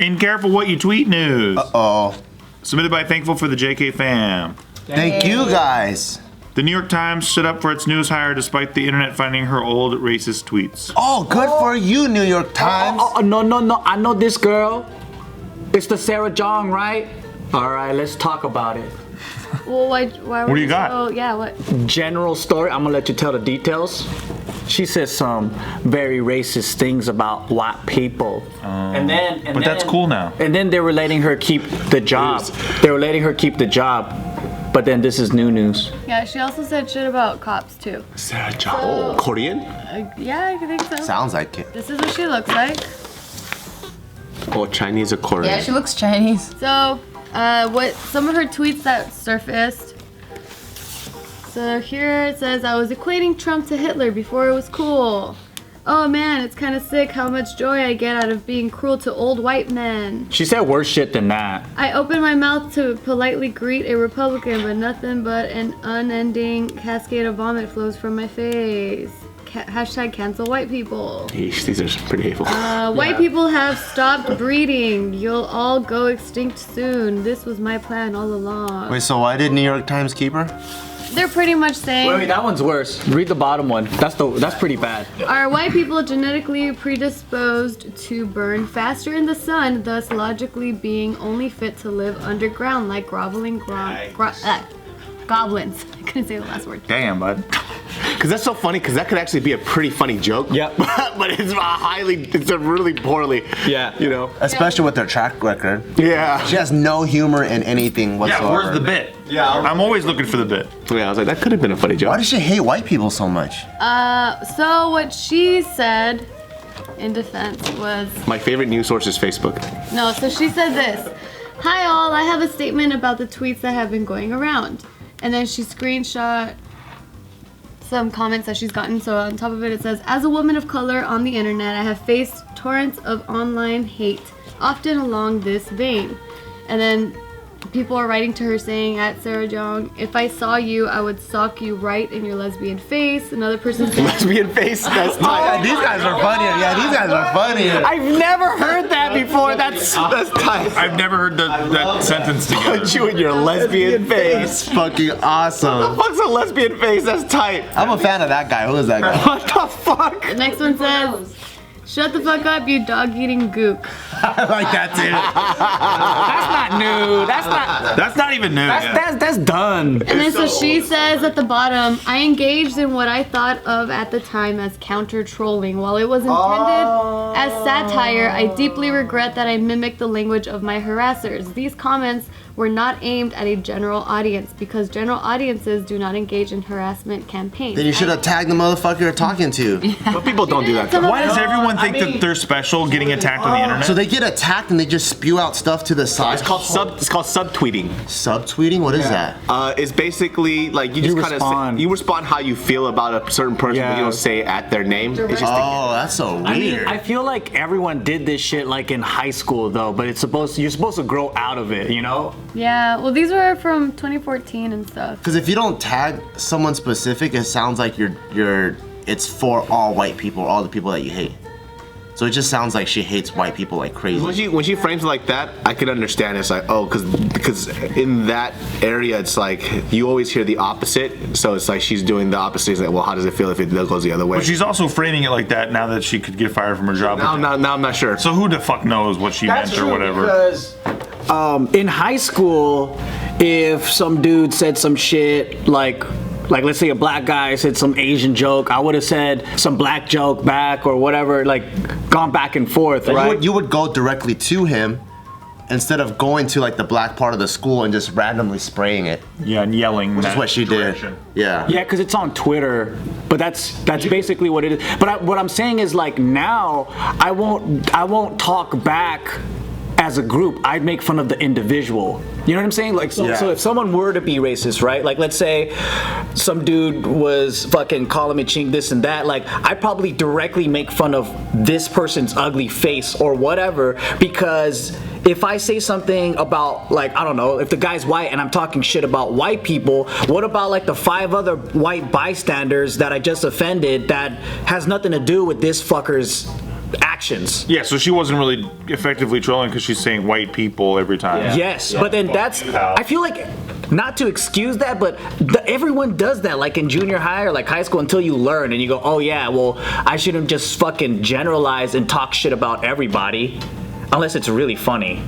In Careful What You Tweet news. Uh-oh. Submitted by Thankful for the JK fam. Thank you, guys. The New York Times stood up for its news hire despite the internet finding her old racist tweets. Oh, good for you, New York Times. No. I know this girl. It's the Sarah Jong, right? All right, let's talk about it. Well, why What do you got? Oh, yeah, what? General story. I'm gonna let you tell the details. She says some very racist things about white people, and then That's cool now. And then they were letting her keep the job. But then this is new news. Yeah, she also said shit about cops, too. Sarah Jong. Korean? Yeah, I think so. Sounds like it. This is what she looks like. Oh, Chinese or Korean? Yeah, she looks Chinese. So, what some of her tweets that surfaced. So here it says, I was equating Trump to Hitler before it was cool. Oh man, it's kind of sick how much joy I get out of being cruel to old white men. She said worse shit than that. I opened my mouth to politely greet a Republican, but nothing but an unending cascade of vomit flows from my face. Hashtag cancel white people. Yeesh, these are pretty hateful. White people have stopped breeding. You'll all go extinct soon. This was my plan all along. Wait, so why did New York Times keep her? They're pretty much saying, Wait, that one's worse. Read the bottom one. That's pretty bad. are white people genetically predisposed to burn faster in the sun, thus logically being only fit to live underground like groveling goblins? I couldn't say the last word. Damn, bud. Because that's so funny, because that could actually be a pretty funny joke. Yep. But it's a really poorly. Yeah. You know? Especially with their track record. Yeah. She has no humor in anything whatsoever. Yeah, where's the bit? Yeah. I'm always looking for the bit. Yeah, I was like, that could have been a funny joke. Why does she hate white people so much? So what she said in defense was... My favorite news source is Facebook. No, so she said this. Hi all, I have a statement about the tweets that have been going around. And then she screenshot some comments that she's gotten. So on top of it, it says, as a woman of color on the internet, I have faced torrents of online hate, often along this vein. And then people are writing to her saying, at Sarah Jong, if I saw you, I would sock you right in your lesbian face. Another person said, Lesbian face? That's tight. These guys are funnier. Yeah, these guys are funnier. I've never hered that before. That's tight. I've never heard that sentence together. Punch you in your lesbian face. Fucking awesome. What the fuck's a lesbian face? That's tight. I'm a fan of that guy. Who is that guy? what the fuck? the next one says, shut the fuck up, you dog-eating gook. I like that too. That's not new. That's not even new. That's done. And then so she says at the bottom, I engaged in what I thought of at the time as counter-trolling. While it was intended as satire, I deeply regret that I mimicked the language of my harassers. These comments were not aimed at a general audience because general audiences do not engage in harassment campaigns. Then you should have tagged the motherfucker you're talking to. But people don't do that. Why does everyone think that they're special getting attacked on the internet? So they get attacked and they just spew out stuff to the side. It's called subtweeting. Subtweeting? What is that? It's basically like you just kind of you respond how you feel about a certain person, but you don't say at their name. It's just that's so weird. I feel like everyone did this shit like in high school though, but you're supposed to grow out of it, you know? Yeah, well these were from 2014 and stuff. Because if you don't tag someone specific, it sounds like it's for all white people, all the people that you hate. So it just sounds like she hates white people like crazy. when she frames it like that, I can understand. It's like, oh, because in that area, it's like you always hear the opposite. So it's like she's doing the opposite. It's like, well, how does it feel if it goes the other way? But she's also framing it like that now that she could get fired from her job. Now I'm not sure. So who the fuck knows what she meant or whatever? Because in high school, if some dude said some shit like let's say a black guy said some Asian joke, I would have said some black joke back or whatever, like gone back and forth, right? You would go directly to him instead of going to like the black part of the school and just randomly spraying it. Yeah, and yelling. Which is what she did. Yeah. Yeah, because it's on Twitter, but that's basically what it is. But what I'm saying is like now I won't talk back as a group. I'd make fun of the individual. You know what I'm saying? Like, so if someone were to be racist, right? Like, let's say some dude was fucking calling me chink this and that. Like, I'd probably directly make fun of this person's ugly face or whatever, because if I say something about, like, I don't know, if the guy's white and I'm talking shit about white people, what about like the 5 other white bystanders that I just offended that has nothing to do with this fucker's actions. Yeah, so she wasn't really effectively trolling because she's saying white people every time. Yes, but then that's, I feel like, not to excuse that, but everyone does that, like in junior high or like high school, until you learn and you go, oh yeah, well, I shouldn't just fucking generalize and talk shit about everybody unless it's really funny.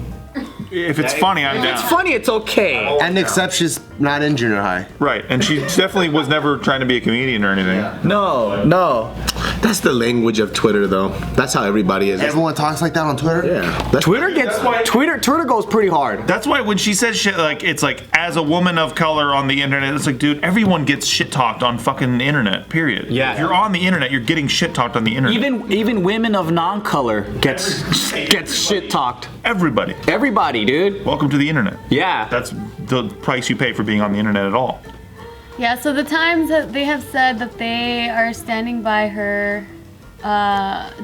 If it's funny, I'm down. It's funny, it's okay. And except she's not in junior high. Right, and she definitely was never trying to be a comedian or anything. No. That's the language of Twitter, though. That's how everybody is. Everyone talks like that on Twitter? Yeah. That's Twitter goes pretty hard. That's why when she says shit like, it's like, as a woman of color on the internet, it's like, dude, everyone gets shit talked on fucking internet, period. Yeah. If you're on the internet, you're getting shit talked on the internet. Even women of non-color gets shit talked. Everybody, dude. Welcome to the internet. Yeah. That's the price you pay for being on the internet at all. Yeah, so the Times, they have said that they are standing by her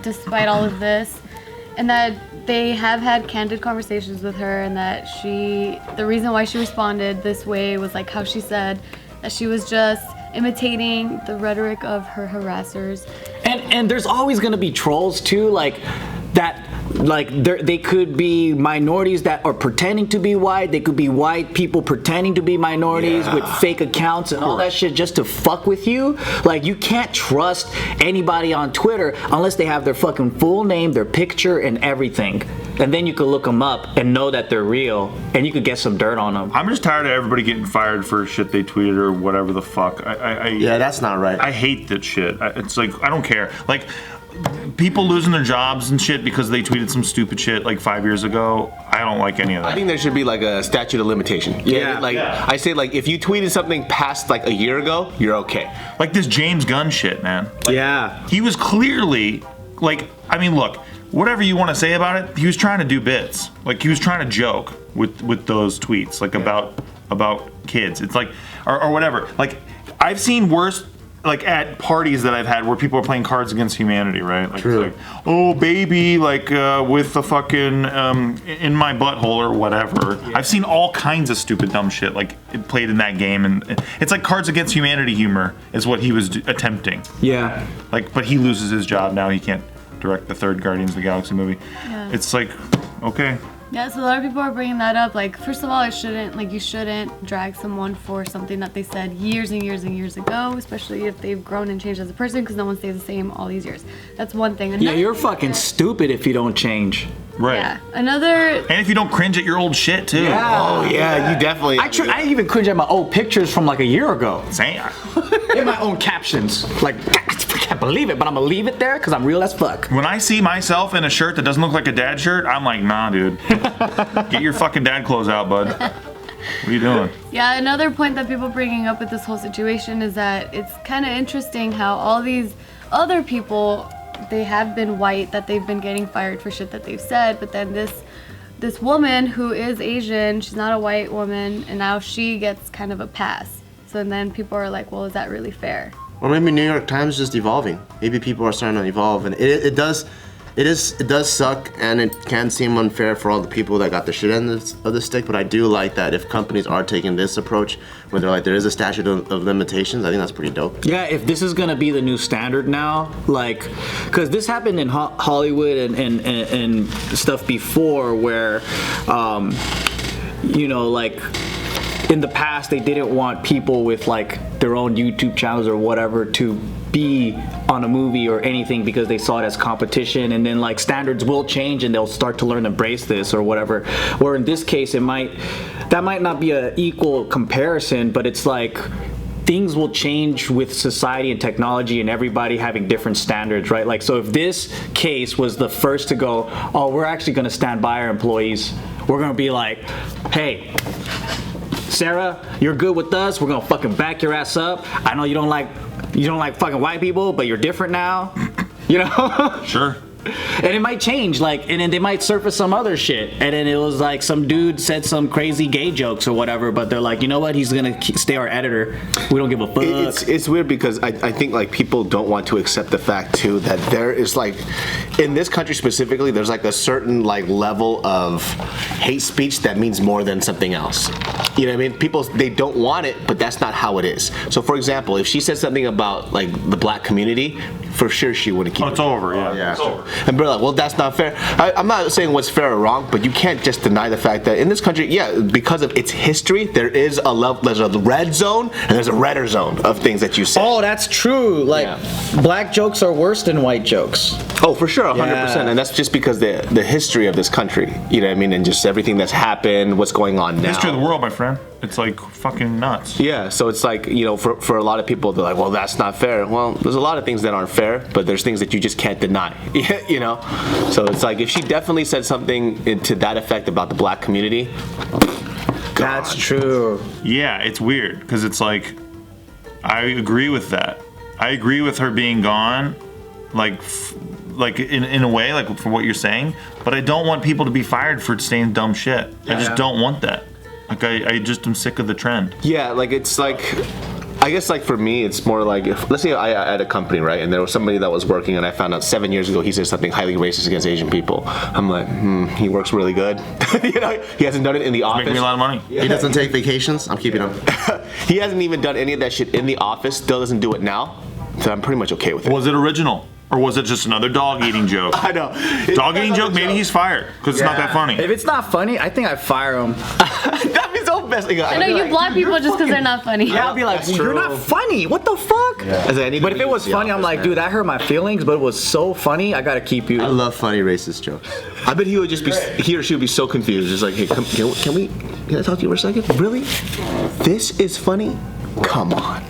despite all of this, and that they have had candid conversations with her, and that the reason why she responded this way was like how she said that she was just imitating the rhetoric of her harassers. And there's always gonna be trolls too, like that. Like they could be minorities that are pretending to be white. They could be white people pretending to be minorities with fake accounts and all that shit just to fuck with you. Like you can't trust anybody on Twitter unless they have their fucking full name, their picture, and everything. And then you could look them up and know that they're real, and you could get some dirt on them. I'm just tired of everybody getting fired for shit they tweeted or whatever the fuck. Yeah, that's not right. I hate that shit. It's like, I don't care. Like, people losing their jobs and shit because they tweeted some stupid shit like 5 years ago. I don't like any of that. I think there should be like a statute of limitation. I say like if you tweeted something past like a year ago, you're okay. Like this James Gunn shit, man. Like, he was clearly like, I mean, look, whatever you want to say about it, he was trying to do bits. Like he was trying to joke with those tweets, like about kids. It's like or whatever. Like I've seen worse. Like at parties that I've had where people are playing Cards Against Humanity, right? Like, True. It's like, oh baby, like with the fucking in my butthole or whatever. Yeah. I've seen all kinds of stupid dumb shit like it played in that game, and it's like Cards Against Humanity humor is what he was attempting. Yeah. Like, but he loses his job now. He can't direct the third Guardians of the Galaxy movie. Yeah. It's like, okay. Yeah, so a lot of people are bringing that up. Like, first of all, you shouldn't drag someone for something that they said years and years and years ago, especially if they've grown and changed as a person, because no one stays the same all these years. That's one thing. Yeah, you're fucking stupid if you don't change. Right. Yeah. Another. And if you don't cringe at your old shit too. Yeah. Oh yeah, you definitely. I even cringe at my old pictures from like a year ago. Same. In my own captions. Like, I can't believe it, but I'm gonna leave it there because I'm real as fuck. When I see myself in a shirt that doesn't look like a dad shirt, I'm like, nah, dude. Get your fucking dad clothes out, bud. What are you doing? Yeah, another point that people bringing up with this whole situation is that it's kind of interesting how all these other people, they have been white, that they've been getting fired for shit that they've said, but then this woman who is Asian, she's not a white woman, and now she gets kind of a pass. So then people are like, well, is that really fair? Or maybe New York Times is just evolving. Maybe people are starting to evolve, and it does suck, and it can seem unfair for all the people that got the shit end of the stick. But I do like that if companies are taking this approach, where they're like, there is a statute of limitations. I think that's pretty dope. Yeah, if this is gonna be the new standard now, like, because this happened in Hollywood and stuff before, where, you know, like. In the past, they didn't want people with like their own YouTube channels or whatever to be on a movie or anything because they saw it as competition, and then like standards will change and they'll start to learn to embrace this or whatever. Where in this case, that might not be an equal comparison, but it's like things will change with society and technology and everybody having different standards, right? Like, so if this case was the first to go, oh, we're actually gonna stand by our employees, we're gonna be like, hey, Sarah, you're good with us. We're gonna fucking back your ass up. I know you don't like fucking white people, but you're different now. You know? Sure. And it might change, like, and then they might surface some other shit, and then it was like some dude said some crazy gay jokes or whatever, but they're like, you know what, he's gonna stay our editor, we don't give a fuck. It's weird because I think like people don't want to accept the fact too that there is like, in this country specifically, there's like a certain like level of hate speech that means more than something else. You know what I mean? People, they don't want it, but that's not how it is. So for example, if she said something about like the black community, for sure she wouldn't keep it. It's over, yeah. Yeah. It's over. and be like, well, that's not fair. I'm not saying what's fair or wrong, but you can't just deny the fact that in this country, because of its history, there's a red zone and there's a redder zone of things that you say. Oh, that's true. Like, black jokes are worse than white jokes. Oh, for sure, 100%. And that's just because the history of this country, you know what I mean, and just everything that's happened, what's going on now. History of the world, my friend. It's like fucking nuts. Yeah, so it's like, you know, for a lot of people, they're like, well, that's not fair. Well, there's a lot of things that aren't fair, but there's things that you just can't deny, you know? So it's like, if she definitely said something to that effect about the black community, That's true. Yeah, it's weird, because it's like, I agree with that. I agree with her being gone, like in a way, like for what you're saying, but I don't want people to be fired for saying dumb shit. I just don't want that. Like, I just am sick of the trend. Yeah, like, it's like, I guess, like, for me, it's more like, let's say I had a company, right, and there was somebody that was working, and I found out 7 years ago he said something highly racist against Asian people. I'm like, he works really good. You know, he hasn't done it in the office. Making me a lot of money. He doesn't take vacations. I'm keeping him. He hasn't even done any of that shit in the office, still doesn't do it now, so I'm pretty much okay with it. Was it original? Or was it just another dog eating joke? I know. Dog eating joke, maybe he's fired, because it's not that funny. If it's not funny, I think I'd fire him. That'd be so best. I know you block people just because they're not funny. Yeah, I'll be like, you're not funny. What the fuck? But if it was funny, I'm like, dude, that hurt my feelings, but it was so funny, I gotta keep you. I love funny racist jokes. I bet he or she would be so confused. Just like, hey, can I talk to you for a second? Really? This is funny? Come on.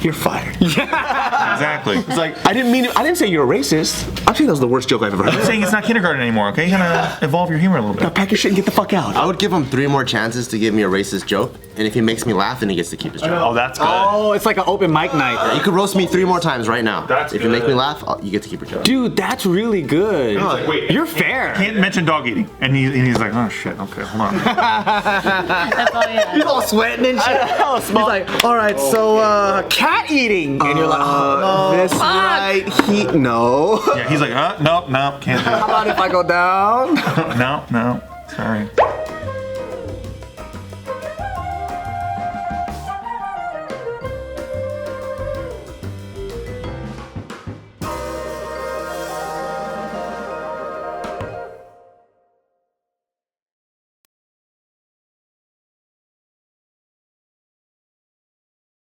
You're fired. Exactly. It's like, I didn't say you're a racist. I'm saying that was the worst joke I've ever heard. I'm saying it's not kindergarten anymore, okay? You gotta evolve your humor a little Now bit. pack your shit and get the fuck out. I would give him 3 more chances to give me a racist joke, and if he makes me laugh, then he gets to keep his joke. Oh, that's good. Oh, it's like an open mic night. You could roast me 3 more times right now. That's if you make good. me laugh, you get to keep your joke. Dude, that's really good. Like, wait, You're fair. can't mention dog eating. And he's like, oh shit, okay, hold on. That's all he has. He's all sweating and shit. He's like, all right, so cat eating. And you're like, oh, This right, no. Yeah, he's like, nope, can't do how about if I go down? it. No, sorry.